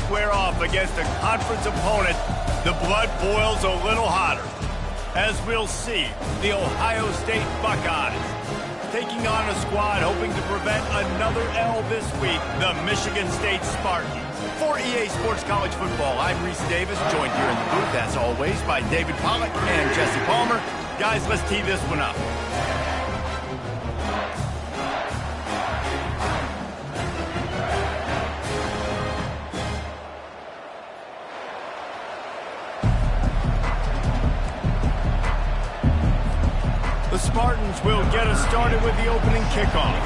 square off against a conference opponent, the blood boils a little hotter. As we'll see, the Ohio State Buckeyes taking on a squad hoping to prevent another L this week, the Michigan State Spartans. For EA Sports College Football, I'm Reese Davis, joined here in the booth, as always, by David Pollack and Jesse Palmer. Guys, let's tee this one up. The Spartans will get us started with the opening kickoff.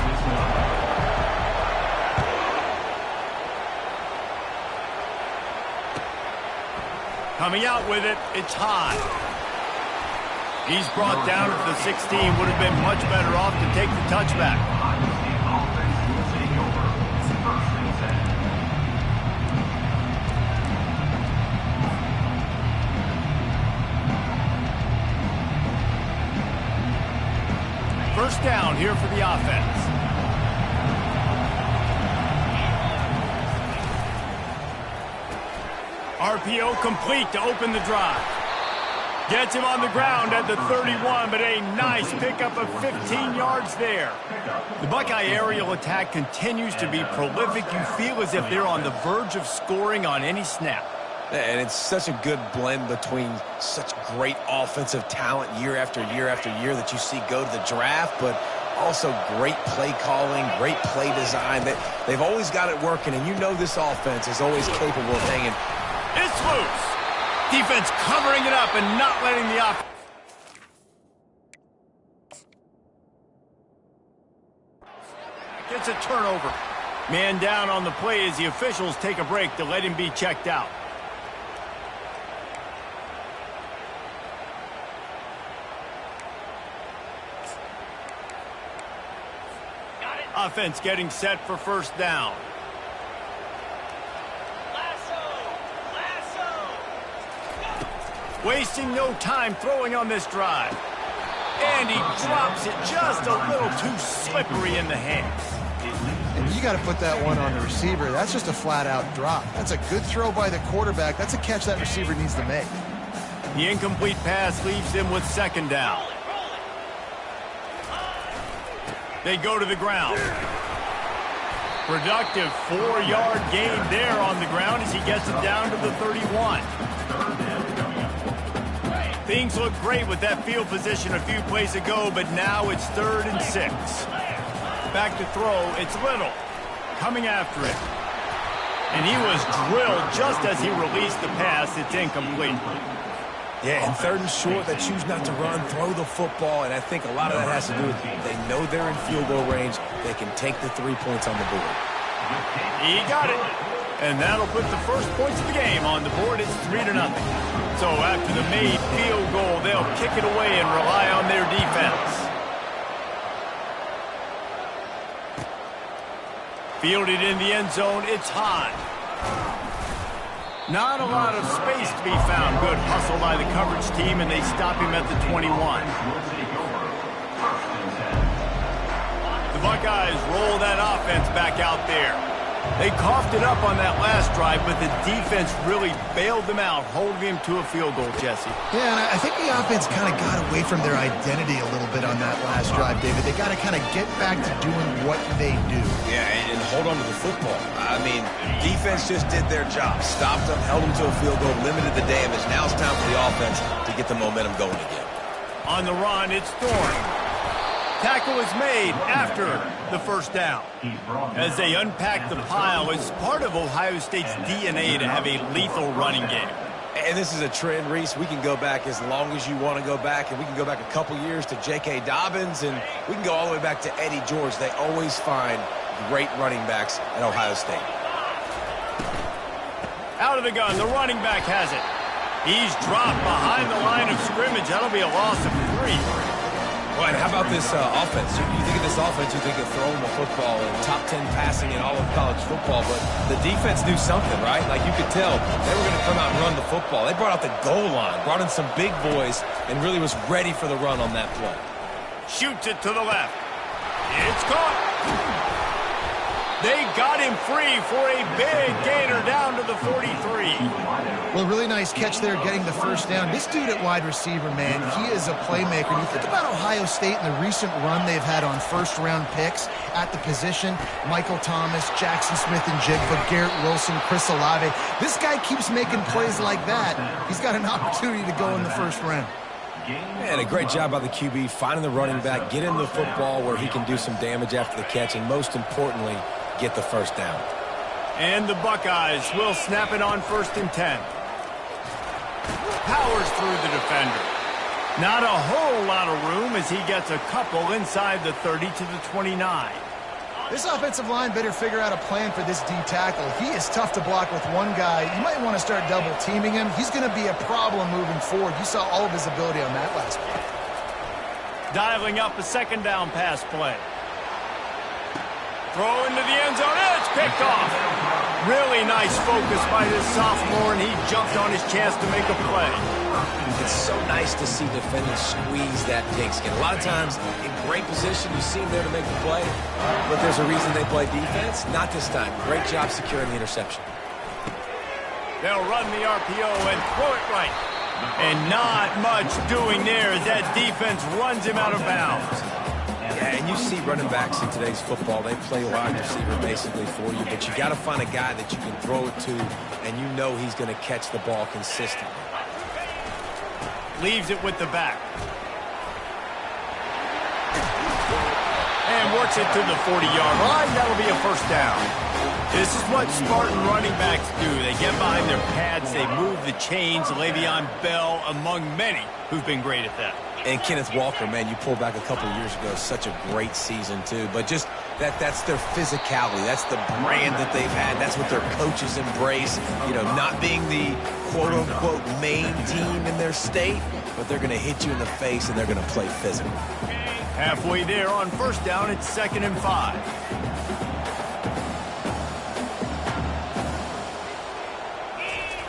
Coming out with it, it's high. He's brought down at the 16. Would have been much better off to take the touchback. First down here for the offense. RPO complete to open the drive. Gets him on the ground at the 31, but a nice pickup of 15 yards there. The Buckeye aerial attack continues to be prolific. You feel as if they're on the verge of scoring on any snap. And it's such a good blend between such great offensive talent year after year after year that you see go to the draft, but also great play calling, great play design. They've always got it working, and you know this offense is always capable of hanging. It's loose. Defense covering it up and not letting the offense. Gets a turnover. Man down on the play as the officials take a break to let him be checked out. Offense getting set for first down. Wasting no time throwing on this drive. And he drops it just a little too slippery in the hands. And you got to put that one on the receiver. That's just a flat-out drop. That's a good throw by the quarterback. That's a catch that receiver needs to make. The incomplete pass leaves them with second down. They go to the ground. Productive 4-yard gain there on the ground as he gets it down to the 31. Things look great with that field position a few plays ago, but now it's 3rd and 6. Back to throw, it's Little. Coming after it. And he was drilled just as he released the pass. It's incomplete. Yeah, and 3rd and short, they choose not to run, throw the football, and I think a lot of that has to do with they know they're in field goal range. They can take the 3 points on the board. He got it. And that'll put the first points of the game on the board. It's 3-0. So after the made field goal, they'll kick it away and rely on their defense. Fielded in the end zone, it's high. Not a lot of space to be found. Good hustle by the coverage team, and they stop him at the 21. The Buckeyes roll that offense back out there. They coughed it up on that last drive, but the defense really bailed them out, holding him to a field goal, Jesse. Yeah, and I think the offense kind of got away from their identity a little bit on that last drive, David. They got to kind of get back to doing what they do. Yeah, and hold on to the football. I mean, defense just did their job. Stopped them, held them to a field goal, limited the damage. Now it's time for the offense to get the momentum going again. On the run, it's Thorne. Tackle is made after the first down. As they unpack the pile, it's part of Ohio State's DNA to have a lethal running game. And this is a trend, Reese. We can go back as long as you want to go back, and we can go back a couple years to J.K. Dobbins, and we can go all the way back to Eddie George. They always find great running backs at Ohio State. Out of the gun, the running back has it. He's dropped behind the line of scrimmage. That'll be a loss of 3. Well, and how about this offense? You think of this offense, you think of throwing the football and top 10 passing in all of college football, but the defense knew something, right? Like you could tell they were going to come out and run the football. They brought out the goal line, brought in some big boys, and really was ready for the run on that play. Shoots it to the left. It's caught. They got him free for a big gainer down to the 43. Well, really nice catch there getting the first down. This dude at wide receiver, man, he is a playmaker. You think about Ohio State and the recent run they've had on first-round picks at the position. Michael Thomas, Jackson Smith and Jigba, Garrett Wilson, Chris Olave. This guy keeps making plays like that. He's got an opportunity to go in the first round. Man, a great job by the QB, finding the running back, get in the football where he can do some damage after the catch, and most importantly, get the first down. And the Buckeyes will snap it on 1st and 10. Powers through the defender. Not a whole lot of room as he gets a couple inside the 30 to the 29. This offensive line better figure out a plan for this D tackle. He is tough to block with one guy. You might want to start double teaming him. He's going to be a problem moving forward. You saw all of his ability on that last play. Dialing up a 2nd down pass play. Throw into the end zone. It's picked off. Really nice focus by this sophomore, and he jumped on his chance to make a play. It's so nice to see defenders squeeze that pigskin. A lot of times, in great position, you see him there to make the play, but there's a reason they play defense. Not this time. Great job securing the interception. They'll run the RPO and throw it right. And not much doing there as that defense runs him out of bounds. Yeah, and you see running backs in today's football, they play wide receiver basically for you, but you got to find a guy that you can throw it to, and you know he's going to catch the ball consistently. Leaves it with the back. And works it to the 40-yard line. That'll be a first down. This is what Spartan running backs do. They get behind their pads, they move the chains. Le'Veon Bell, among many, who've been great at that. And Kenneth Walker, man, you pull back a couple of years ago, such a great season, too. But just that's their physicality. That's the brand that they've had. That's what their coaches embrace. You know, not being the quote-unquote main team in their state, but they're going to hit you in the face, and they're going to play physical. Halfway there on 1st down, it's 2nd and 5.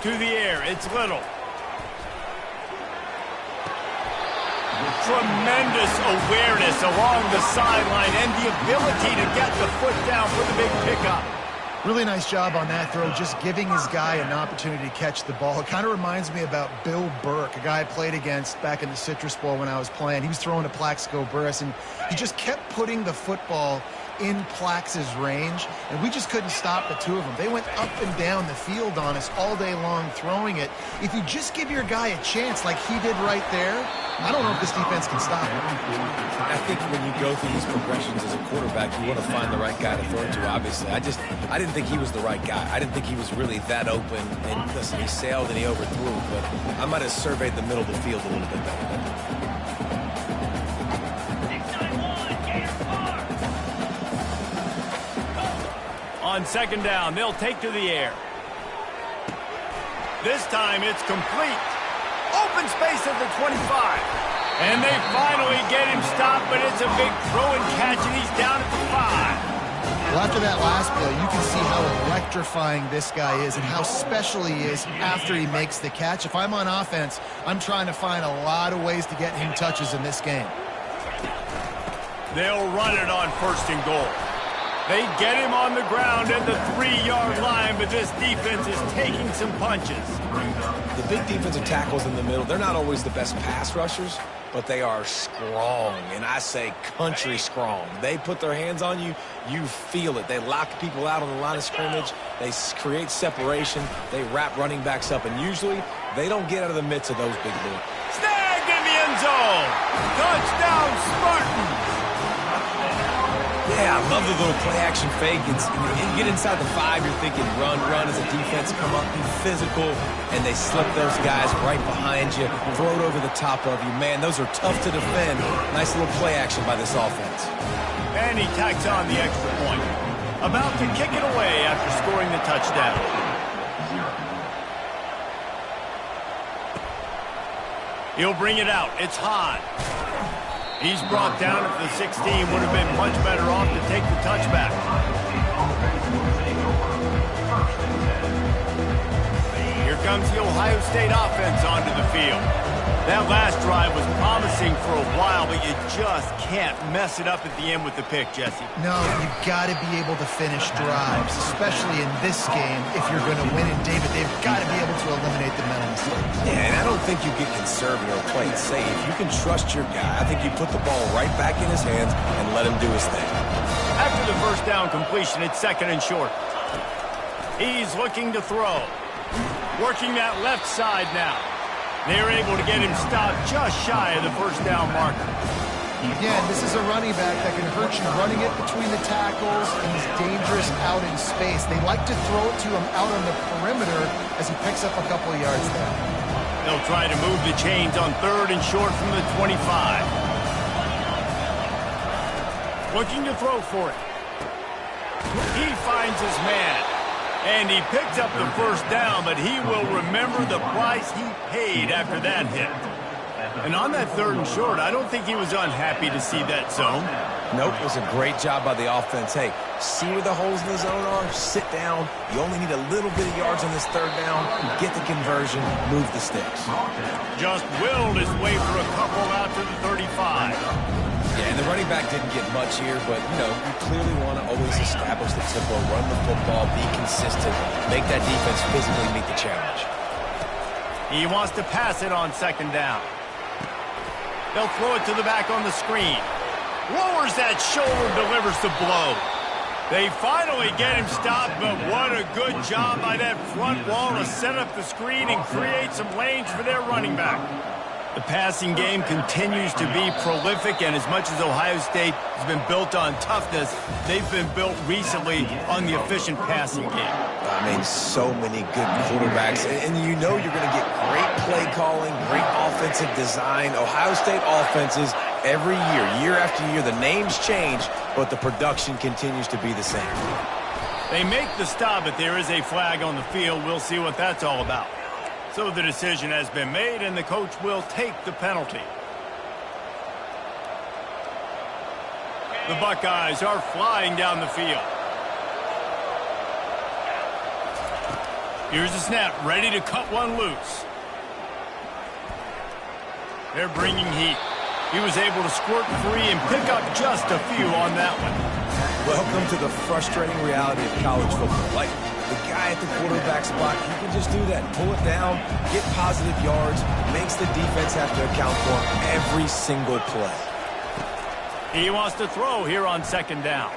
To the air, it's Little. Tremendous awareness along the sideline and the ability to get the foot down for the big pickup. Really nice job on that throw, just giving his guy an opportunity to catch the ball. It kind of reminds me about Bill Burke, a guy I played against back in the Citrus Bowl when I was playing. He was throwing to Plaxico Burress, and he just kept putting the football in Plax's range, and we just couldn't stop the two of them. They went up and down the field on us all day long throwing it. If you just give your guy a chance like he did right there, I don't know if this defense can stop him. I think when you go through these progressions as a quarterback, you want to find the right guy to throw it to, obviously. I didn't think he was the right guy. I didn't think he was really that open. And listen, he sailed and he overthrew, but I might have surveyed the middle of the field a little bit better. On 2nd down, they'll take to the air. This time it's complete. Open space at the 25. And they finally get him stopped, but it's a big throw and catch, and he's down at the 5. Well, after that last play, you can see how electrifying this guy is and how special he is after he makes the catch. If I'm on offense, I'm trying to find a lot of ways to get him touches in this game. They'll run it on 1st and goal. They get him on the ground at the 3-yard line, but this defense is taking some punches. The big defensive tackles in the middle, they're not always the best pass rushers, but they are strong, and I say country strong. They put their hands on you, you feel it. They lock people out on the line of scrimmage. They create separation. They wrap running backs up, and usually they don't get out of the midst of those big boys. Snagged in the end zone. Touchdown, Spartans. Yeah, I love the little play-action fake. You get inside the 5, you're thinking run as a defense, come up, be physical, and they slip those guys right behind you, throw it over the top of you. Man, those are tough to defend. Nice little play-action by this offense. And he tacks on the extra point. About to kick it away after scoring the touchdown. He'll bring it out. It's Hahn. He's brought down at the 16. Would have been much better off to take the touchback. Here comes the Ohio State offense onto the field. That last drive was promising for a while, but you just can't mess it up at the end with the pick, Jesse. No, you've got to be able to finish drives, especially in this game if you're going to win. And, David, they've got to be able to eliminate the mental mistakes. Yeah, and I don't think you get conservative or play it safe. You can trust your guy. I think you put the ball right back in his hands and let him do his thing. After the first down completion, it's 2nd and short. He's looking to throw. Working that left side now. They're able to get him stopped just shy of the first down marker. Again, this is a running back that can hurt you running it between the tackles, and he's dangerous out in space. They like to throw it to him out on the perimeter as he picks up a couple of yards there. They'll try to move the chains on 3rd and short from the 25. Looking to throw for it. He finds his man. And he picked up the first down, but he will remember the price he paid after that hit. And on that 3rd and short, I don't think he was unhappy to see that zone. Nope, it was a great job by the offense. Hey, see where the holes in the zone are? Sit down. You only need a little bit of yards on this 3rd down. Get the conversion, move the sticks. Just willed his way for a couple out to the 35. Yeah, and the running back didn't get much here, but, you clearly want to always establish the tempo, run the football, be consistent, make that defense physically meet the challenge. He wants to pass it on 2nd down. They'll throw it to the back on the screen. Lowers that shoulder, delivers the blow. They finally get him stopped, but what a good job by that front wall to set up the screen and create some lanes for their running back. The passing game continues to be prolific, and as much as Ohio State has been built on toughness, they've been built recently on the efficient passing game. I mean, so many good quarterbacks, and you know you're going to get great play calling, great offensive design. Ohio State offenses every year after year, the names change, but the production continues to be the same. They make the stop, but there is a flag on the field. We'll see what that's all about. So the decision has been made, and the coach will take the penalty. The Buckeyes are flying down the field. Here's the snap, ready to cut one loose. They're bringing heat. He was able to squirt free and pick up just a few on that one. Welcome to the frustrating reality of college football. Like, the guy at the quarterback spot, he can just do that. Pull it down, get positive yards, makes the defense have to account for every single play. He wants to throw here on 2nd down.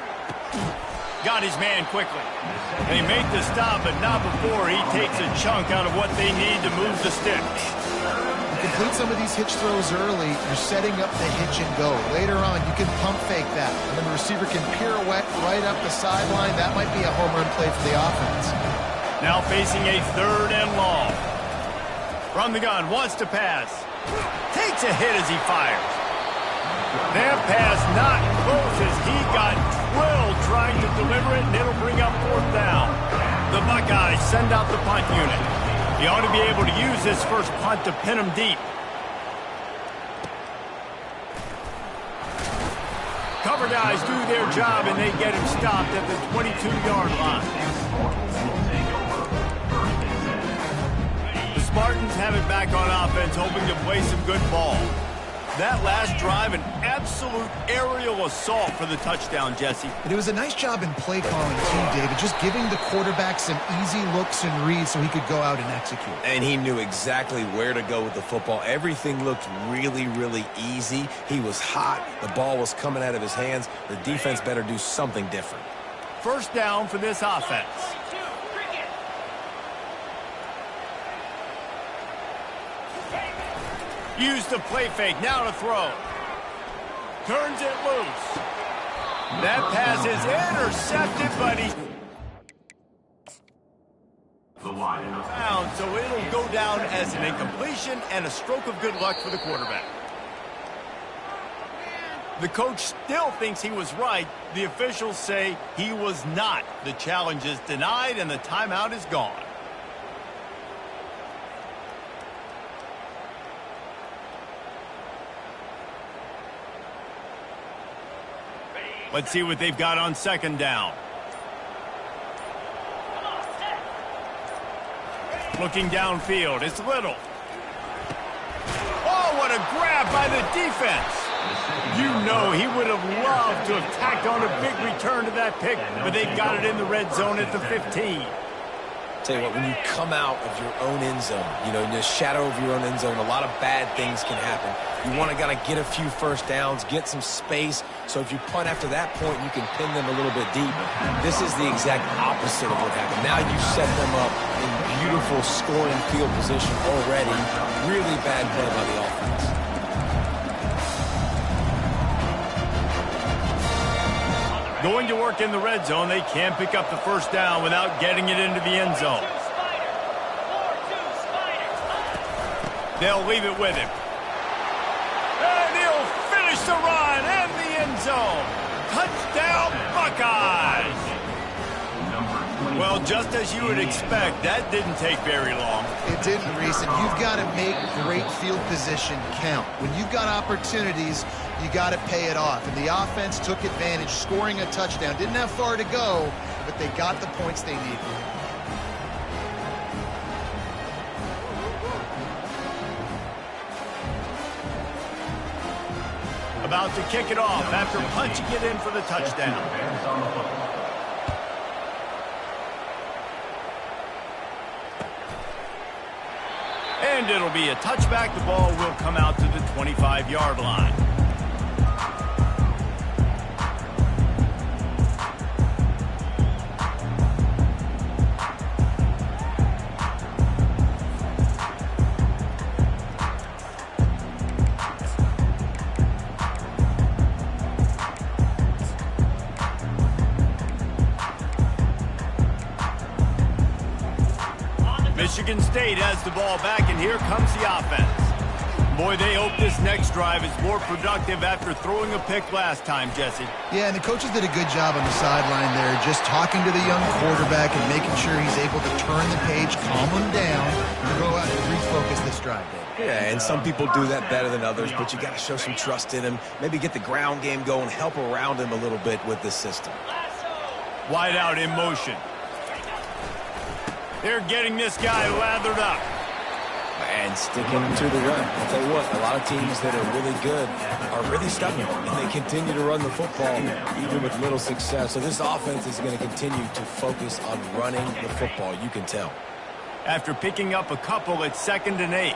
Got his man quickly. They make the stop, but not before he takes a chunk out of what they need to move the sticks. You complete some of these hitch throws early, you're setting up the hitch and go. Later on, you can pump fake that. And then the receiver can pirouette right up the sideline. That might be a home run play for the offense. Now facing a 3rd and long. From the gun, wants to pass. Takes a hit as he fires. That pass not close as he got drilled trying to deliver it, and it'll bring up 4th down. The Buckeyes send out the punt unit. He ought to be able to use this first punt to pin him deep. Cover guys do their job, and they get him stopped at the 22-yard line. The Spartans have it back on offense, hoping to play some good ball. That last drive, an absolute aerial assault for the touchdown, Jesse. And it was a nice job in play calling, too, David, just giving the quarterback some easy looks and reads so he could go out and execute. And he knew exactly where to go with the football. Everything looked really, really easy. He was hot. The ball was coming out of his hands. The defense better do something different. 1st down for this offense. Use the play fake, now to throw. Turns it loose. That pass is intercepted, but he's down, so it'll go down as an incompletion and a stroke of good luck for the quarterback. The coach still thinks he was right. The officials say he was not. The challenge is denied, and the timeout is gone. Let's see what they've got on 2nd down. Looking downfield, it's Little. Oh, what a grab by the defense. You know he would have loved to have tacked on a big return to that pick, but they got it in the red zone at the 15. Tell you what, when you come out of your own end zone, you know, in the shadow of your own end zone, a lot of bad things can happen. You want to gotta get a few first downs, get some space, so if you punt after that point, you can pin them a little bit deep. This is the exact opposite of what happened. Now you set them up in beautiful scoring field position already. Really bad play by the offense. Going to work in the red zone, they can't pick up the first down without getting it into the end zone. They'll leave it with him. And he'll finish the run and the end zone. Touchdown, Buckeyes! Well, just as you would expect, that didn't take very long. It didn't, Reese, and you've got to make great field position count. When you've got opportunities, you got to pay it off. And the offense took advantage, scoring a touchdown. Didn't have far to go, but they got the points they needed. About to kick it off after punching it in for the touchdown. And it'll be a touchback. The ball will come out to the 25-yard line. Michigan State has the ball back, and here comes the offense. Boy, they hope this next drive is more productive after throwing a pick last time, Jesse. Yeah, and the coaches did a good job on the sideline there, just talking to the young quarterback and making sure he's able to turn the page, calm him down, and go out and refocus this drive, Dave. Yeah, and some people do that better than others, but you got to show some trust in him. Maybe get the ground game going, help around him a little bit with this system. Wide out in motion. They're getting this guy lathered up. And sticking to the run. I'll tell you what, a lot of teams that are really good are really stubborn, and they continue to run the football even with little success. So this offense is going to continue to focus on running the football, you can tell. After picking up a couple, it's 2nd and 8.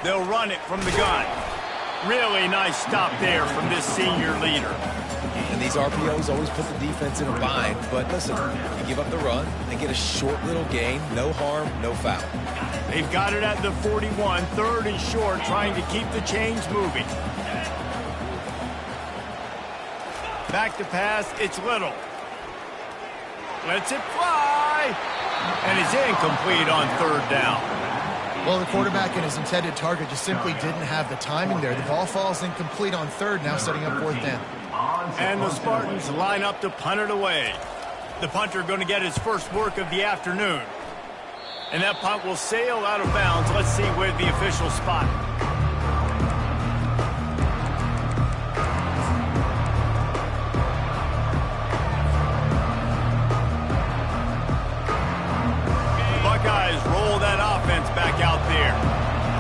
They'll run it from the gun. Really nice stop there from this senior leader. And these RPOs always put the defense in a bind. But listen, you give up the run and get a short little gain. No harm, no foul. They've got it at the 41, 3rd and short, trying to keep the chains moving. Back to pass, it's Little. Lets it fly. And it's incomplete on 3rd down. Well, the quarterback and his intended target just simply didn't have the timing there. The ball falls incomplete on 3rd, now setting up 4th down. And the Spartans line up to punt it away. The punter going to get his first work of the afternoon. And that punt will sail out of bounds. Let's see where the official spot it. Buckeyes roll that offense back out there.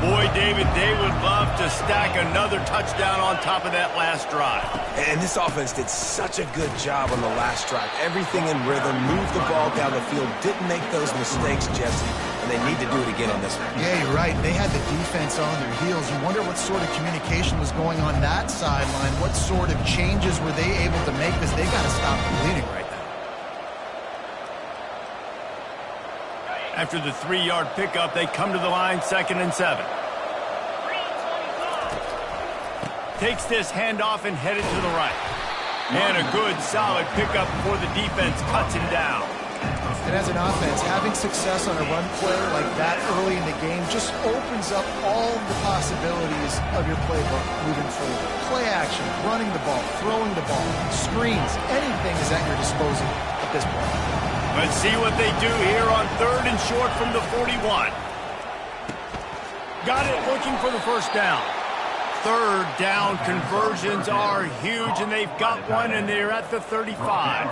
Boy, David, they would love to stack another touchdown on top of that last drive. And this offense did such a good job on the last drive. Everything in rhythm, moved the ball down the field, didn't make those mistakes, Jesse, and they need to do it again on this one. Yeah, you're right. They had the defense on their heels. You wonder what sort of communication was going on that sideline. What sort of changes were they able to make? Because they got to stop the bleeding right now. After the 3-yard pickup, they come to the line, 2nd and 7. Takes this handoff and headed to the right. And a good, solid pickup before the defense cuts him down. And as an offense, having success on a run play like that early in the game just opens up all of the possibilities of your playbook moving forward. Play action, running the ball, throwing the ball, screens, anything is at your disposal at this point. Let's see what they do here on 3rd and short from the 41. Got it, looking for the first down. 3rd down conversions are huge, and they've got one, and they're at the 35.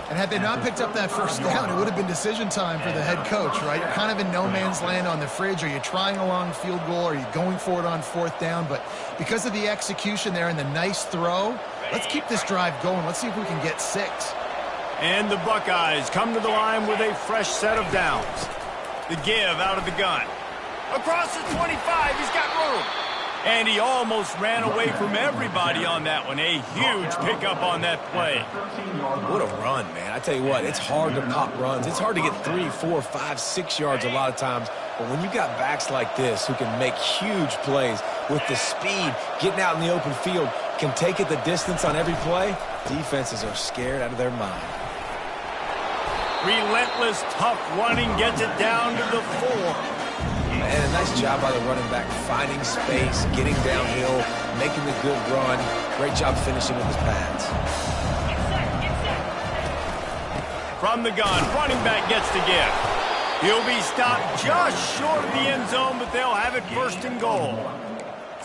And had they not picked up that first down, it would have been decision time for the head coach, right? You're kind of in no man's land on the fridge. Are you trying a long field goal? Are you going for it on fourth down? But because of the execution there and the nice throw, let's keep this drive going. Let's see if we can get 6. And the Buckeyes come to the line with a fresh set of downs. The give out of the gun. Across the 25, he's got room. And he almost ran away from everybody on that one. A huge pickup on that play. What a run, man. I tell you what, it's hard to pop runs. It's hard to get 3, 4, 5, 6 yards a lot of times. But when you got backs like this who can make huge plays with the speed, getting out in the open field, can take it the distance on every play, defenses are scared out of their mind. Relentless, tough running gets it down to the 4. And a nice job by the running back, finding space, getting downhill, making the good run. Great job finishing with his pads. From the gun, running back gets the give. He'll be stopped just short of the end zone, but they'll have it first and goal.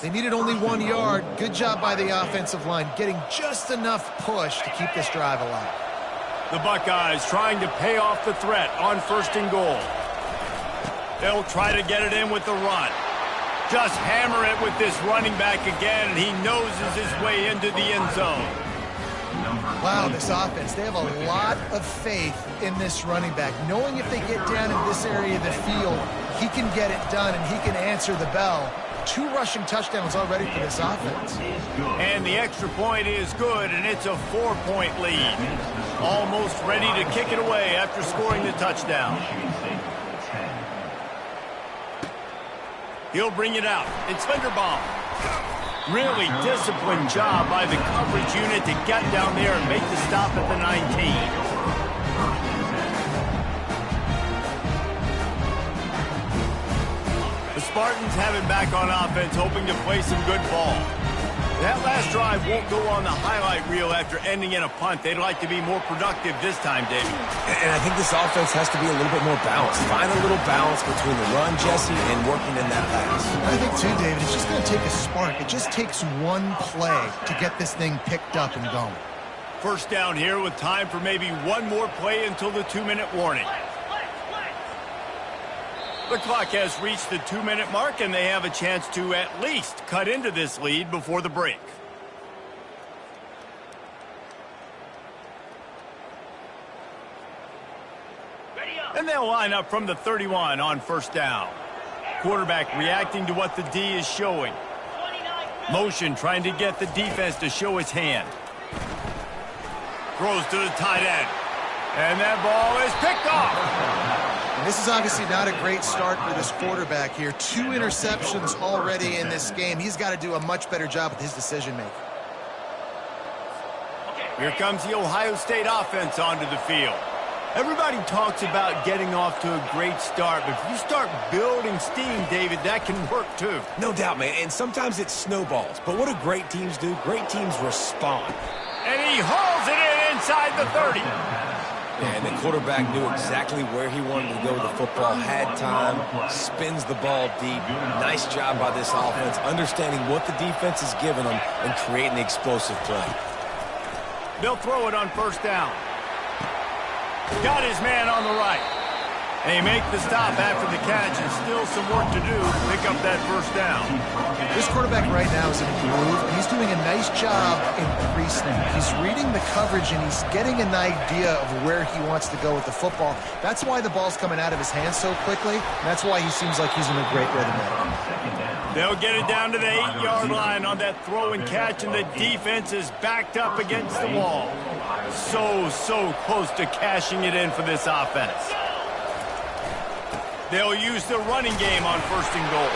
They needed only 1 yard. Good job by the offensive line, getting just enough push to keep this drive alive. The Buckeyes trying to pay off the threat on first and goal. They'll try to get it in with the run. Just hammer it with this running back again, and he noses his way into the end zone. Wow, this offense, they have a lot of faith in this running back. Knowing if they get down in this area of the field, he can get it done and he can answer the bell. 2 rushing touchdowns already for this offense. And the extra point is good, and it's a 4-point lead. Almost ready to kick it away after scoring the touchdown. He'll bring it out. It's Linderbaum. Really disciplined job by the coverage unit to get down there and make the stop at the 19. The Spartans have it back on offense, hoping to play some good ball. That last drive won't go on the highlight reel after ending in a punt. They'd like to be more productive this time, David. And I think this offense has to be a little bit more balanced. Find a little balance between the run, Jesse, and working in that pass. I think, too, David, it's just going to take a spark. It just takes one play to get this thing picked up and going. First down here with time for maybe one more play until the 2-minute warning. The clock has reached the 2-minute mark, and they have a chance to at least cut into this lead before the break. And they'll line up from the 31 on first down. Quarterback reacting to what the D is showing. Motion trying to get the defense to show its hand. Throws to the tight end. And that ball is picked off. And this is obviously not a great start for this quarterback here. 2 interceptions already in this game. He's got to do a much better job with his decision-making. Here comes the Ohio State offense onto the field. Everybody talks about getting off to a great start, but if you start building steam, David, that can work too. No doubt, man, and sometimes it snowballs. But what do great teams do? Great teams respond. And he hauls it in inside the 30. And the quarterback knew exactly where he wanted to go with the football, had time, spins the ball deep. Nice job by this offense, understanding what the defense is giving them and creating the explosive play. They'll throw it on first down. Got his man on the right. They make the stop after the catch, and still some work to do to pick up that first down. This quarterback right now is in a groove, and he's doing a nice job in pre-snap. He's reading the coverage, and he's getting an idea of where he wants to go with the football. That's why the ball's coming out of his hands so quickly, and that's why he seems like he's in a great rhythm there. They'll get it down to the 8-yard line on that throw and catch, and the defense is backed up against the wall. So close to cashing it in for this offense. They'll use the running game on first and goal.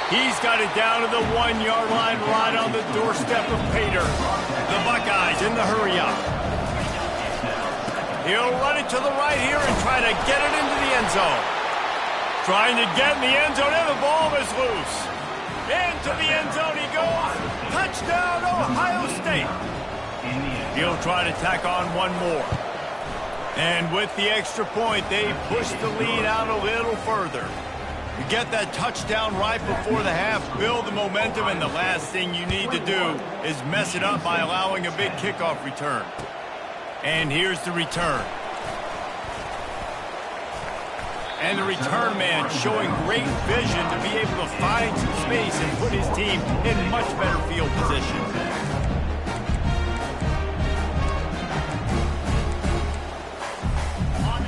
He's got it down to the 1-yard line right on the doorstep of Pater. The Buckeyes in the hurry-up. He'll run it to the right here and try to get it into the end zone. Trying to get in the end zone, and the ball is loose. Into the end zone he goes. Touchdown, Ohio State. He'll try to tack on one more. And with the extra point, they push the lead out a little further. You get that touchdown right before the half, build the momentum, and the last thing you need to do is mess it up by allowing a big kickoff return. And here's the return. And the return man showing great vision to be able to find some space and put his team in much better field position.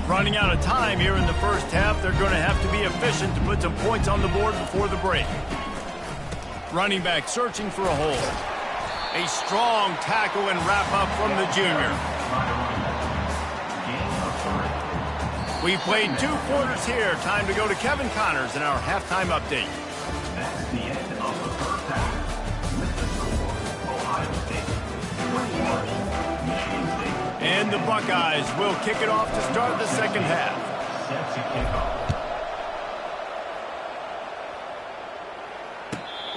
Running out of time here in the first half, they're going to have to be efficient to put some points on the board before the break. Running back searching for a hole. A strong tackle and wrap up from the junior. We've played 2 quarters here. Time to go to Kevin Connors in our halftime update. That's the end of the first half. With the score, Ohio State 21, Michigan State. And the Buckeyes will kick it off to start the second half. Set to kick off.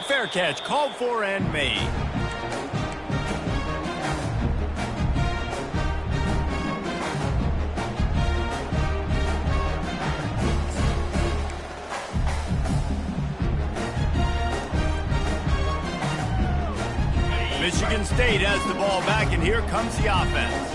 Fair catch called for and made. Michigan State has the ball back, and here comes the offense.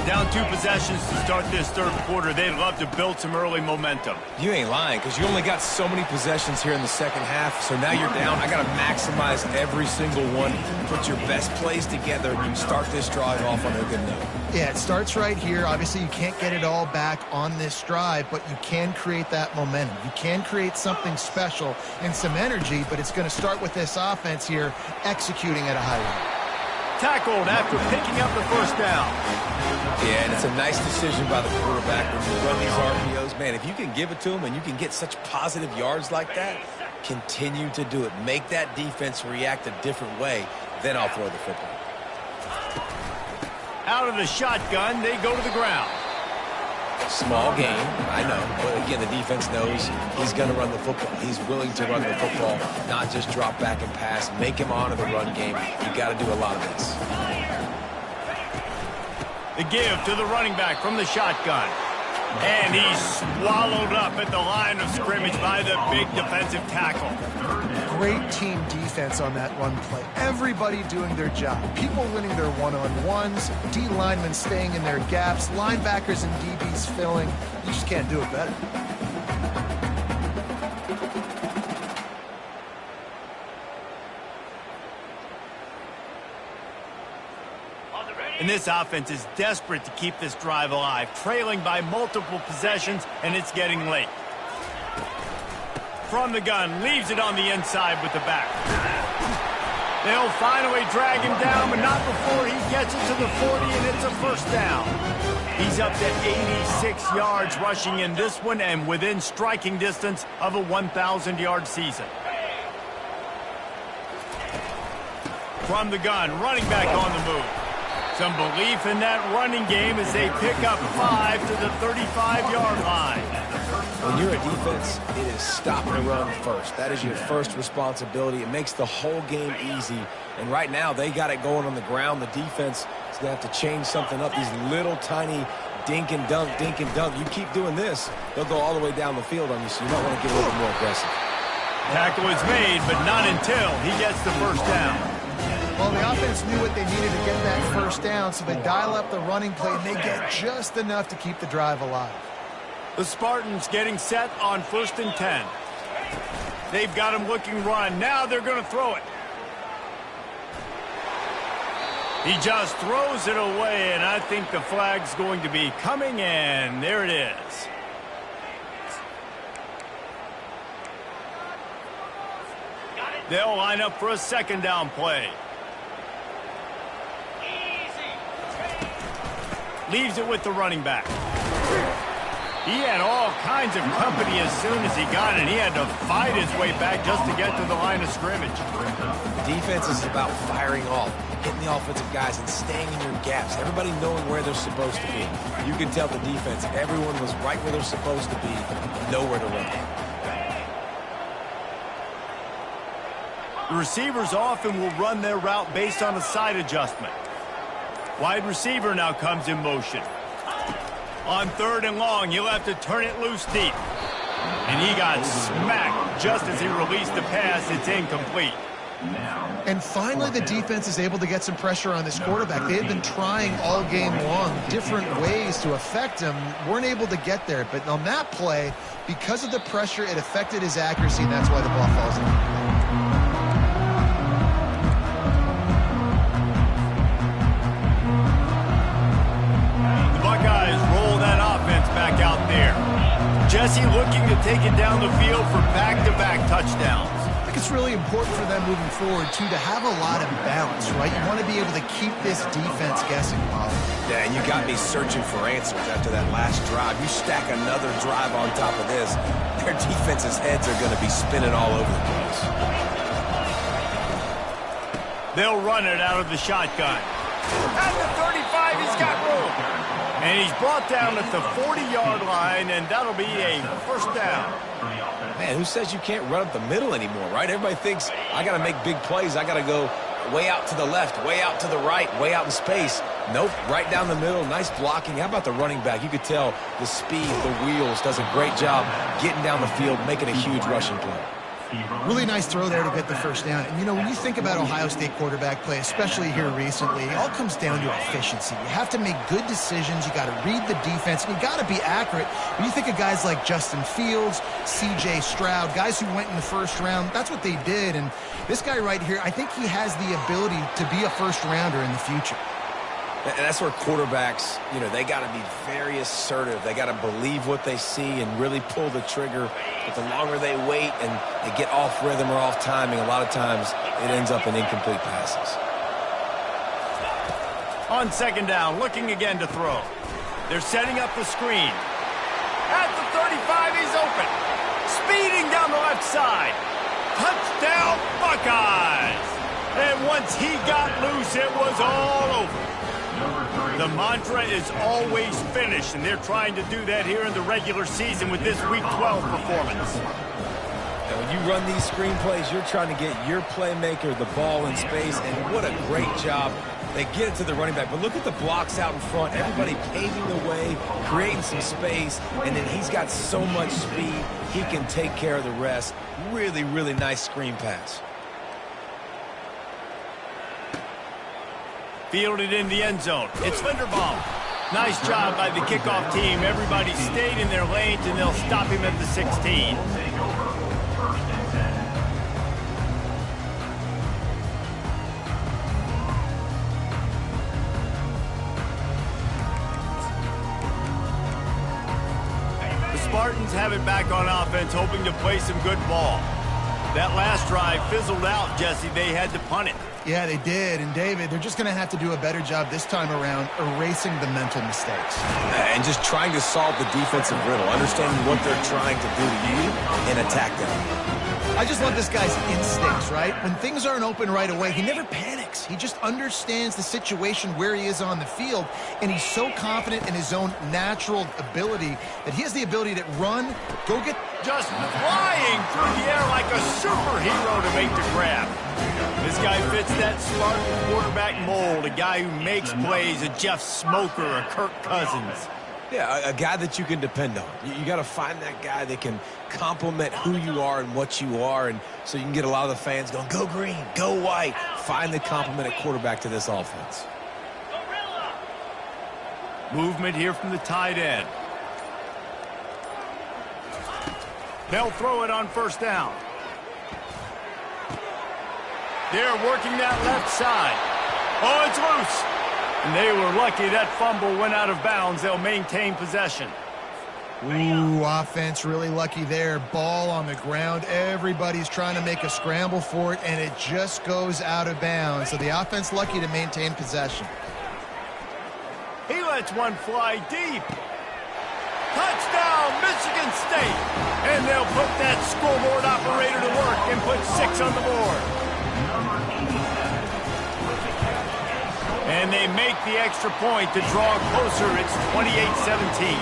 Down 2 possessions to start this third quarter. They'd love to build some early momentum. You ain't lying, because you only got so many possessions here in the second half, so now you're down. I got to maximize every single one. Put your best plays together and start this drive off on a good note. Yeah, it starts right here. Obviously, you can't get it all back on this drive, but you can create that momentum. You can create something special and some energy, but it's going to start with this offense here executing at a high level. Tackled after picking up the first down. Yeah, and it's a nice decision by the quarterback when you run these RPOs. Man, if you can give it to him and you can get such positive yards like that, continue to do it. Make that defense react a different way, then I'll throw the football. Out of the shotgun, they go to the ground. Small game, I know. But again, the defense knows he's going to run the football. He's willing to run the football, not just drop back and pass. Make him honor the run game. You got to do a lot of this. The give to the running back from the shotgun. And he's swallowed up at the line of scrimmage by the big defensive tackle. Great team defense on that run play. Everybody doing their job. People winning their one-on-ones, D linemen staying in their gaps, linebackers and DBs filling. You just can't do it better. And this offense is desperate to keep this drive alive, trailing by multiple possessions, and it's getting late. From the gun, leaves it on the inside with the back. They'll finally drag him down, but not before he gets it to the 40, and it's a first down. He's up to 86 yards rushing in this one and within striking distance of a 1,000-yard season. From the gun, running back on the move. Some belief in that running game as they pick up 5 to the 35-yard line. When you're a defense, it is stop and run first. That is your first responsibility. It makes the whole game easy. And right now, they got it going on the ground. The defense is going to have to change something up. These little tiny dink and dunk, dink and dunk. You keep doing this, they'll go all the way down the field on you, so you might want to get a little more aggressive. Tackle is made, but not until he gets the first down. Well, the offense knew what they needed to get that first down, so they dial up the running play, and they get just enough to keep the drive alive. The Spartans getting set on 1st and 10. They've got him looking run. Now they're going to throw it. He just throws it away, and I think the flag's going to be coming, and there it is. They'll line up for a second down play. Leaves it with the running back. He had all kinds of company as soon as he got it. He had to fight his way back just to get to the line of scrimmage. The defense is about firing off, hitting the offensive guys and staying in your gaps. Everybody knowing where they're supposed to be. You can tell the defense, everyone was right where they're supposed to be, nowhere to run. The receivers often will run their route based on a side adjustment. Wide receiver now comes in motion. On 3rd and long, he'll have to turn it loose deep. And he got smacked just as he released the pass. It's incomplete. And finally, the defense is able to get some pressure on this quarterback. They had been trying all game long different ways to affect him, weren't able to get there. But on that play, because of the pressure, it affected his accuracy, and that's why the ball falls in. Back out there. Jesse looking to take it down the field for back-to-back touchdowns. I think it's really important for them moving forward, too, to have a lot of balance, right? You want to be able to keep this defense guessing, Bob. Yeah, and you got me searching for answers after that last drive. You stack another drive on top of this, their defense's heads are going to be spinning all over the place. They'll run it out of the shotgun. At the 35, he's got room. And he's brought down at the 40-yard line, and that'll be a first down. Man, who says you can't run up the middle anymore, right? Everybody thinks, I got to make big plays. I got to go way out to the left, way out to the right, way out in space. Nope, right down the middle, nice blocking. How about the running back? You could tell the speed, the wheels, does a great job getting down the field, making a huge rushing play. Really nice throw there to get the first down. And, you know, when you think about Ohio State quarterback play, especially here recently, it all comes down to efficiency. You have to make good decisions. You got to read the defense, and you got to be accurate. When you think of guys like Justin Fields, C.J. Stroud, guys who went in the first round, that's what they did. And this guy right here, I think he has the ability to be a first-rounder in the future. And that's where quarterbacks, you know, they got to be very assertive. They got to believe what they see and really pull the trigger. But the longer they wait and they get off rhythm or off timing, a lot of times it ends up in incomplete passes. On second down, looking again to throw. They're setting up the screen. At the 35, he's open. Speeding down the left side. Touchdown, Buckeyes! And once he got loose, it was all over. The mantra is always finish, and they're trying to do that here in the regular season with this Week 12 performance. And when you run these screen plays, you're trying to get your playmaker the ball in space, and what a great job. They get it to the running back, but look at the blocks out in front. Everybody paving the way, creating some space, and then he's got so much speed, he can take care of the rest. Really, really nice screen pass. Fielded in the end zone. It's Linderbaum. Nice job by the kickoff team. Everybody stayed in their lanes, and they'll stop him at the 16. The Spartans have it back on offense, hoping to play some good ball. That last drive fizzled out, Jesse. They had to punt it. Yeah, they did. And, David, they're just going to have to do a better job this time around erasing the mental mistakes. And just trying to solve the defensive riddle, understanding what they're trying to do to you and attack them. I just love this guy's instincts, right? When things aren't open right away, he never panics. He just understands the situation where he is on the field, and he's so confident in his own natural ability that he has the ability to run, go get... Just flying through the air like a superhero to make the grab. This guy fits that Spartan quarterback mold, a guy who makes plays, a Jeff Smoker, a Kirk Cousins. Yeah, a guy that you can depend on. You got to find that guy that can complement who you are and what you are, and so you can get a lot of the fans going, go green, go white. Find the complement at quarterback to this offense. Movement here from the tight end. They'll throw it on first down. They're working that left side. Oh, it's loose. And they were lucky that fumble went out of bounds. They'll maintain possession. Ooh, offense really lucky there. Ball on the ground. Everybody's trying to make a scramble for it, and it just goes out of bounds. So the offense lucky to maintain possession. He lets one fly deep. Touchdown, Michigan State. And they'll put that scoreboard operator to work and put 6 on the board. And they make the extra point to draw closer. It's 28-17.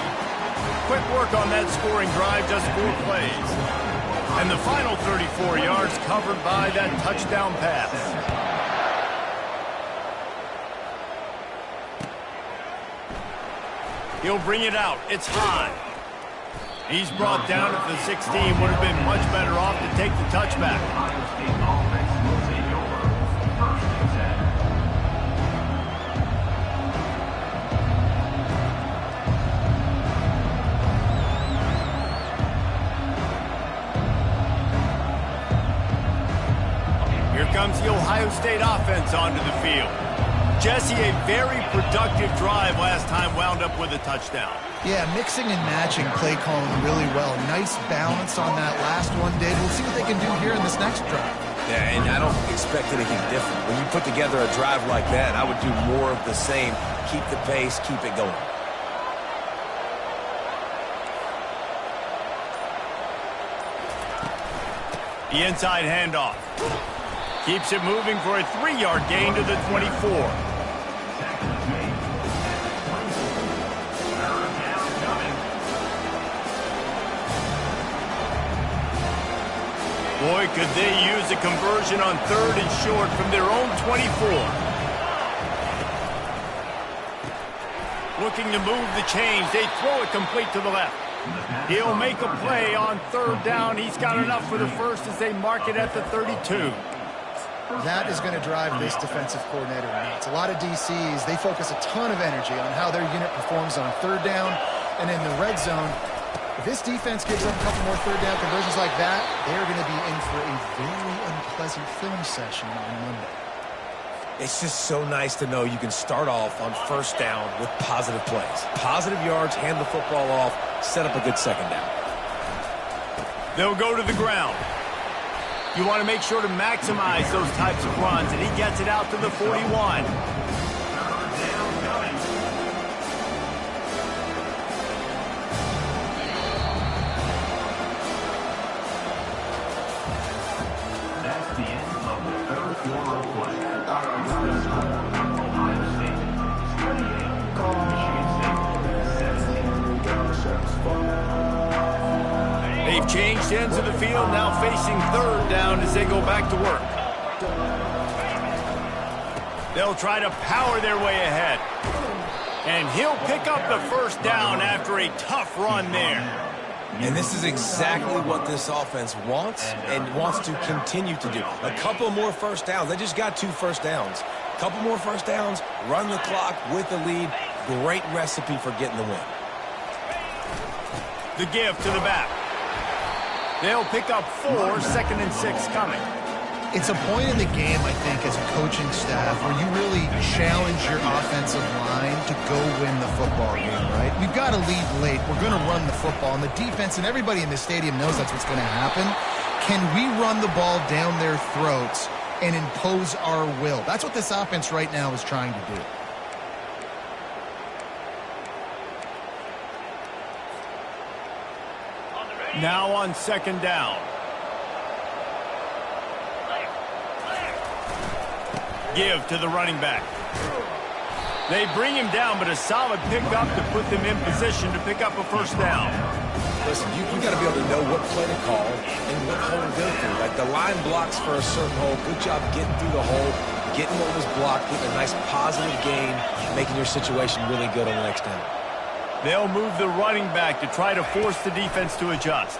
Quick work on that scoring drive, just 4 plays. And the final 34 yards covered by that touchdown pass. He'll bring it out. It's high. He's brought down at the 16. Would have been much better off to take the touchback. the Ohio State offense onto the field. Jesse, a very productive drive last time wound up with a touchdown. Yeah, mixing and matching play calling really well. Nice balance on that last one, Dave. We'll see what they can do here in this next drive. Yeah, and I don't expect anything different. When you put together a drive like that, I would do more of the same. Keep the pace, keep it going. The inside handoff. Keeps it moving for a 3-yard gain to the 24. Boy, could they use a conversion on 3rd and short from their own 24. Looking to move the chains. They throw it complete to the left. He'll make a play on 3rd down. He's got enough for the first as they mark it at the 32. That is going to drive this defensive coordinator nuts. A lot of DCs, they focus a ton of energy on how their unit performs on 3rd down and in the red zone. If this defense gives up a couple more 3rd down conversions like that, they're going to be in for a very unpleasant film session on Monday. It's just so nice to know you can start off on 1st down with positive plays. Positive yards, hand the football off, set up a good 2nd down. They'll go to the ground. You want to make sure to maximize those types of runs, and he gets it out to the 41. That's the end of the 3rd quarter of play. The score, Ohio State 28, Michigan State 17. They've changed ends of the field, now facing 3rd down as they go back to work. They'll try to power their way ahead. And he'll pick up the 1st down after a tough run there. And this is exactly what this offense wants and wants to continue to do. A couple more 1st downs. They just got 2 1st downs. A couple more 1st downs, run the clock with the lead. Great recipe for getting the win. The give to the back. They'll pick up 4, 2nd and 6 coming. It's a point in the game, I think, as a coaching staff where you really challenge your offensive line to go win the football game, right? We've got to lead late. We're going to run the football, and the defense and everybody in the stadium knows that's what's going to happen. Can we run the ball down their throats and impose our will? That's what this offense right now is trying to do. Now on 2nd down. Give to the running back. They bring him down, but a solid pickup to put them in position to pick up a 1st down. Listen, you got to be able to know what play to call and what hole to go through. Like the line blocks for a certain hole. Good job getting through the hole, getting what was blocked, getting a nice positive gain, making your situation really good on the next down. They'll move the running back to try to force the defense to adjust.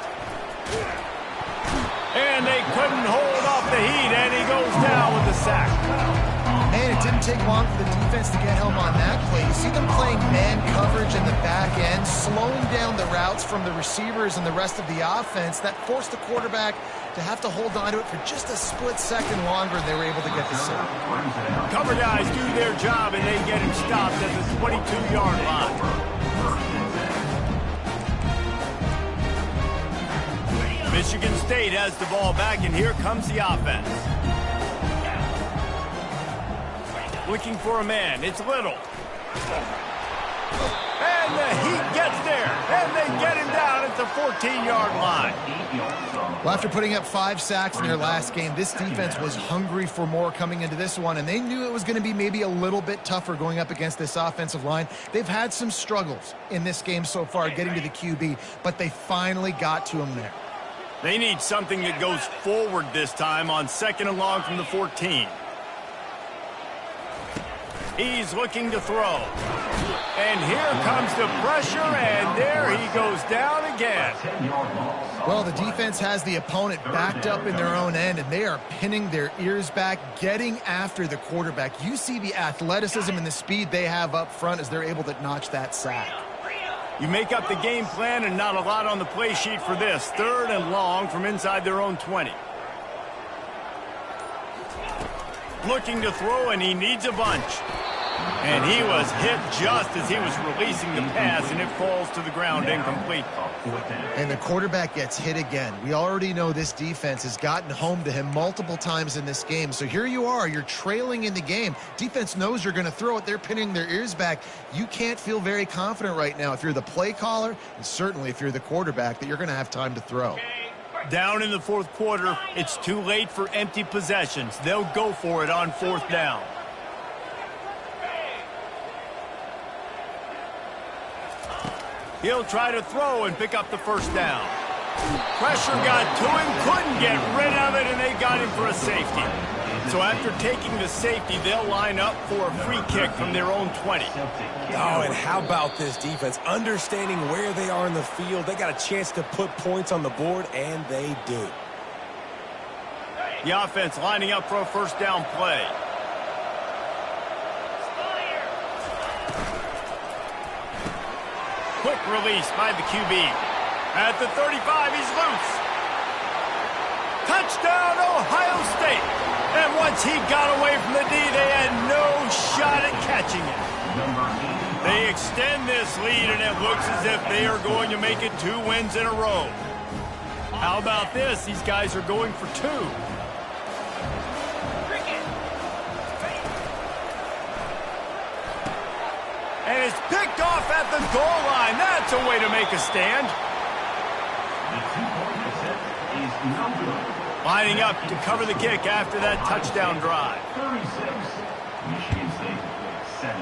And they couldn't hold off the heat, and he goes down with the sack. Man, it didn't take long for the defense to get home on that play. You see them playing man coverage in the back end, slowing down the routes from the receivers and the rest of the offense. That forced the quarterback to have to hold on to it for just a split second longer, and they were able to get the sack. Cover guys do their job, and they get him stopped at the 22-yard line. Michigan State has the ball back, and here comes the offense. Looking for a man. It's Little. And the Heat gets there, and they get him down at the 14-yard line. Well, after putting up 5 sacks in their last game, this defense was hungry for more coming into this one, and they knew it was going to be maybe a little bit tougher going up against this offensive line. They've had some struggles in this game so far getting to the QB, but they finally got to him there. They need something that goes forward this time on 2nd and long from the 14. He's looking to throw. And here comes the pressure, and there he goes down again. Well, the defense has the opponent backed up in their own end, and they are pinning their ears back, getting after the quarterback. You see the athleticism and the speed they have up front as they're able to notch that sack. You make up the game plan and not a lot on the play sheet for this. 3rd and long from inside their own 20. looking to throw, and he needs a bunch. And he was hit just as he was releasing the pass, and it falls to the ground incomplete. And the quarterback gets hit again. We already know this defense has gotten home to him multiple times in this game. So here you are, you're trailing in the game. Defense knows you're going to throw it. They're pinning their ears back. You can't feel very confident right now if you're the play caller, and certainly if you're the quarterback, that you're going to have time to throw. Down in the fourth quarter, it's too late for empty possessions. They'll go for it on fourth down. He'll try to throw and pick up the first down. Pressure got to him, couldn't get rid of it, and they got him for a safety. So after taking the safety, they'll line up for a free kick from their own 20. Oh, and how about this defense? Understanding where they are in the field. They got a chance to put points on the board, and they do. The offense lining up for a first down play. Quick release by the QB. At the 35, he's loose. Touchdown, Ohio State. And once he got away from the D, they had no shot at catching it. They extend this lead, and it looks as if they are going to make it 2 wins in a row. How about this? These guys are going for 2. And it's picked off at the goal line. That's a way to make a stand. Lining up to cover the kick after that touchdown drive. 36, Michigan State, 17.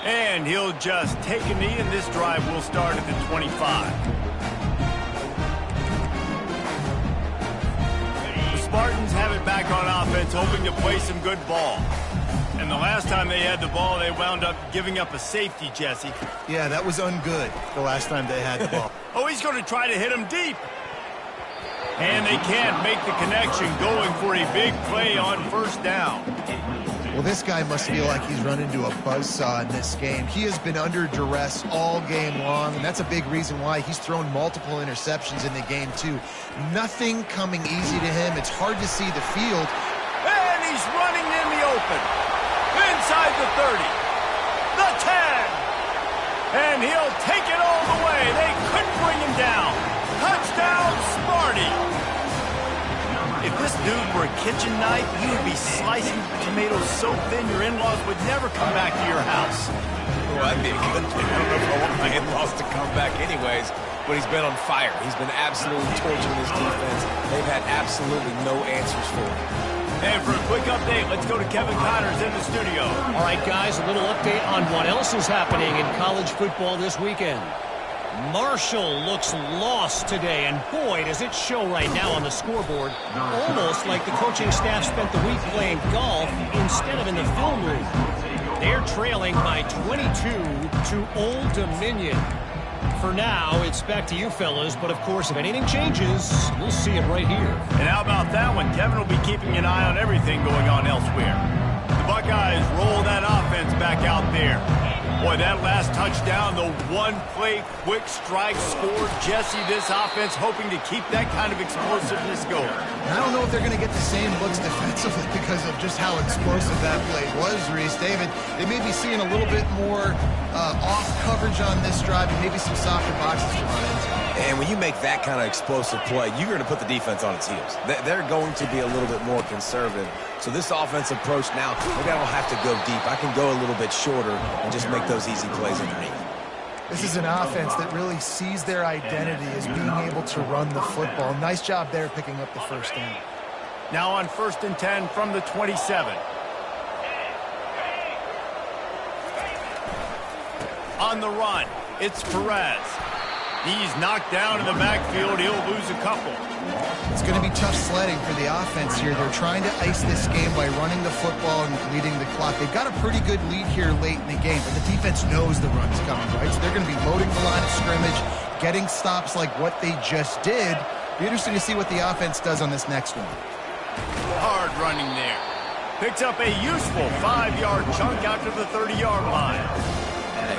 And he'll just take a knee, and this drive will start at the 25. The Spartans have it back on offense, hoping to play some good ball. And the last time they had the ball, they wound up giving up a safety, Jesse. Yeah, that was ungood the last time they had the ball. Oh, he's going to try to hit him deep. And they can't make the connection, going for a big play on first down. Well, this guy must feel like he's run into a buzzsaw in this game. He has been under duress all game long, and that's a big reason why he's thrown multiple interceptions in the game, too. Nothing coming easy to him. It's hard to see the field. And he's running in the open. Inside the 30. The 10. And he'll take it all the way. They couldn't bring him down. Touchdown, Sparty. If this dude were a kitchen knife, you would be slicing tomatoes so thin your in-laws would never come back to your house. Well, that'd be a good thing. I don't know if I want my in-laws to come back anyways, but he's been on fire. He's been absolutely torching this defense. They've had absolutely no answers for him. And for a quick update, let's go to Kevin Connors in the studio. All right, guys, a little update on what else is happening in college football this weekend. Marshall looks lost today, and boy, does it show right now on the scoreboard. Almost like the coaching staff spent the week playing golf instead of in the film room. They're trailing by 22 to Old Dominion. For now, it's back to you fellas, but of course, if anything changes, we'll see it right here. And how about that one? Kevin will be keeping an eye on everything going on elsewhere. The Buckeyes roll that offense back out there. Boy, that last touchdown, the one-play quick strike scored. Jesse, this offense hoping to keep that kind of explosiveness going. I don't know if they're going to get the same looks defensively because of just how explosive that play was, Reese. David, they may be seeing a little bit more off coverage on this drive and maybe some softer boxes to run into. And when you make that kind of explosive play, you're going to put the defense on its heels. They're going to be a little bit more conservative. So this offensive approach now, maybe I don't have to go deep. I can go a little bit shorter and just make those easy plays underneath. This is an offense that really sees their identity as being able to run the football. Nice job there picking up the first down. Now on 1st and 10 from the 27. On the run, it's Perez. He's knocked down in the backfield. He'll lose a couple. It's going to be tough sledding for the offense here. They're trying to ice this game by running the football and leading the clock. They've got a pretty good lead here late in the game, but the defense knows the run's coming, right? So they're going to be loading the line of scrimmage, getting stops like what they just did. Be interesting to see what the offense does on this next one. Hard running there. Picks up a useful 5-yard chunk out to the 30-yard line. A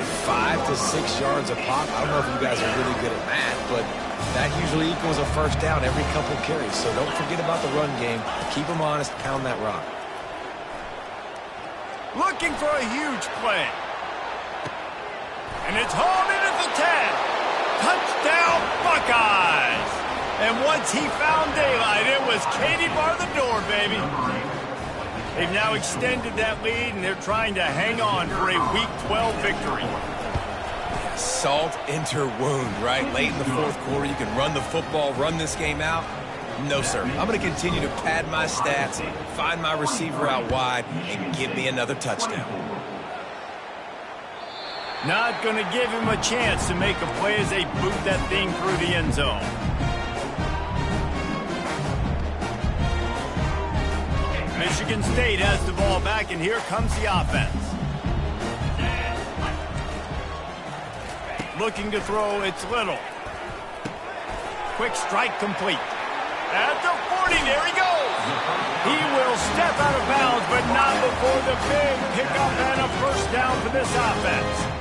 5 to 6 yards a pop. I don't know if you guys are really good at math, but that usually equals a first down every couple carries. So don't forget about the run game. Keep them honest, pound that rock. Looking for a huge play. And it's hauled in at the 10. Touchdown, Buckeyes! And once he found daylight, it was Katie bar the door, baby. They've now extended that lead, and they're trying to hang on for a Week 12 victory. Salt into wound, right? Late in the fourth quarter, you can run the football, run this game out. No, sir. I'm going to continue to pad my stats, find my receiver out wide, and give me another touchdown. Not going to give him a chance to make a play as they boot that thing through the end zone. Michigan State has the ball back, and here comes the offense. Looking to throw, it's Little. Quick strike complete. At the 40, there he goes. He will step out of bounds, but not before the big pickup and a first down for this offense.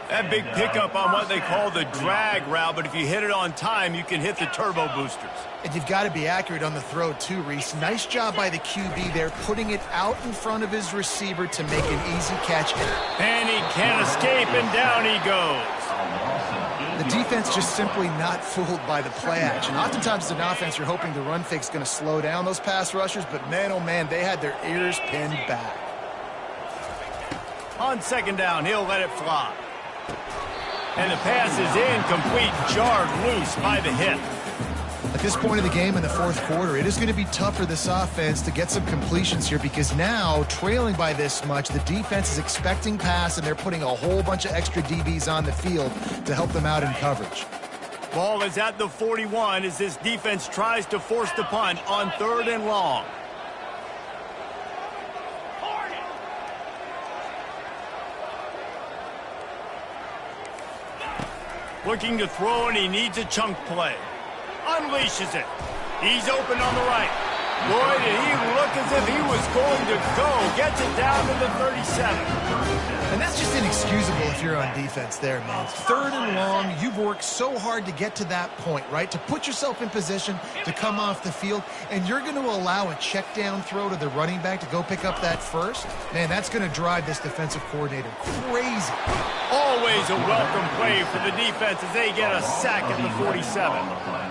That big pickup on what they call the drag route, but if you hit it on time, you can hit the turbo boosters. And you've got to be accurate on the throw, too, Reese. Nice job by the QB there, putting it out in front of his receiver to make an easy catch. And he can't escape, and down he goes. The defense just simply not fooled by the play action. Oftentimes as an offense, you're hoping the run fake's going to slow down those pass rushers, but man, oh man, they had their ears pinned back. On second down, he'll let it fly. And the pass is incomplete, jarred loose by the hit. At this point of the game in the fourth quarter, it is going to be tough for this offense to get some completions here because now, trailing by this much, the defense is expecting pass, and they're putting a whole bunch of extra DBs on the field to help them out in coverage. Ball is at the 41 as this defense tries to force the punt on 3rd and long. Looking to throw, and he needs a chunk play. Unleashes it. He's open on the right. Boy, did he look as if he was going to go. Gets it down to the 37. And that's just inexcusable if you're on defense there, man. 3rd and long, you've worked so hard to get to that point, right? To put yourself in position to come off the field, and you're going to allow a check down throw to the running back to go pick up that first? Man, that's going to drive this defensive coordinator crazy. Always a welcome play for the defense as they get a sack at the 47.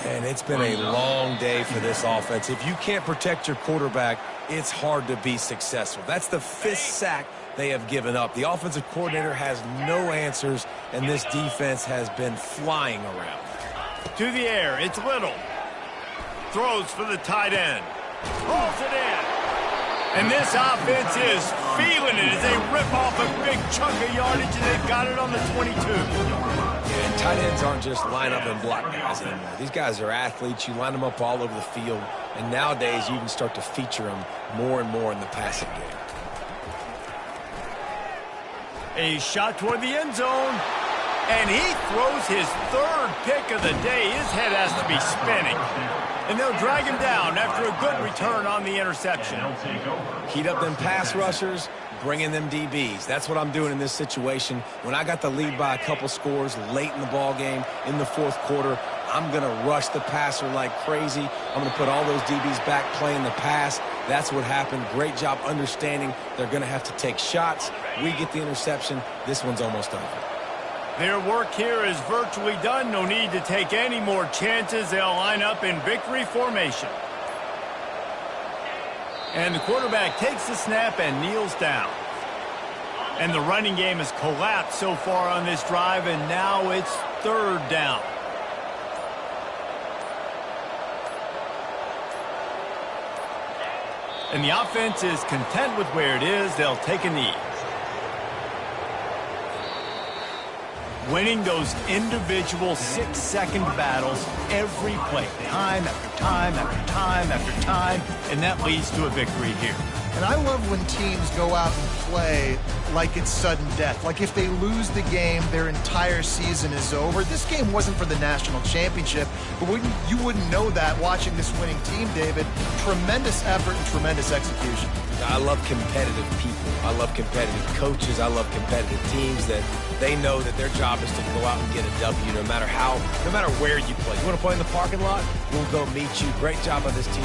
And it's been a long day for this offense. If you can't protect your quarterback, it's hard to be successful. That's the 5th sack they have given up. The offensive coordinator has no answers, and this defense has been flying around. To the air, it's Little. Throws for the tight end. Pulls it in. And this offense is feeling it as they rip off a big chunk of yardage, and they've got it on the 22. And tight ends aren't just line up and block guys anymore. These guys are athletes. You line them up all over the field. And nowadays, you can start to feature them more and more in the passing game. A shot toward the end zone. And he throws his 3rd pick of the day. His head has to be spinning. And they'll drag him down after a good return on the interception. Heat up them pass rushers, bring in them DBs. That's what I'm doing in this situation. When I got the lead by a couple scores late in the ball game, in the fourth quarter, I'm going to rush the passer like crazy. I'm going to put all those DBs back playing the pass. That's what happened. Great job understanding they're going to have to take shots. We get the interception. This one's almost over. Their work here is virtually done. No need to take any more chances. They'll line up in victory formation. And the quarterback takes the snap and kneels down. And the running game has collapsed so far on this drive, and now it's 3rd down. And the offense is content with where it is. They'll take a knee. Winning those individual 6-second battles every play, time after time after time after time, and that leads to a victory here. And I love when teams go out and play like it's sudden death. Like if they lose the game, their entire season is over. This game wasn't for the national championship, but you wouldn't know that watching this winning team, David. Tremendous effort and tremendous execution. I love competitive people. I love competitive coaches. I love competitive teams that they know that their job is to go out and get a W no matter where you play. You want to play in the parking lot? We'll go meet you. Great job by this team.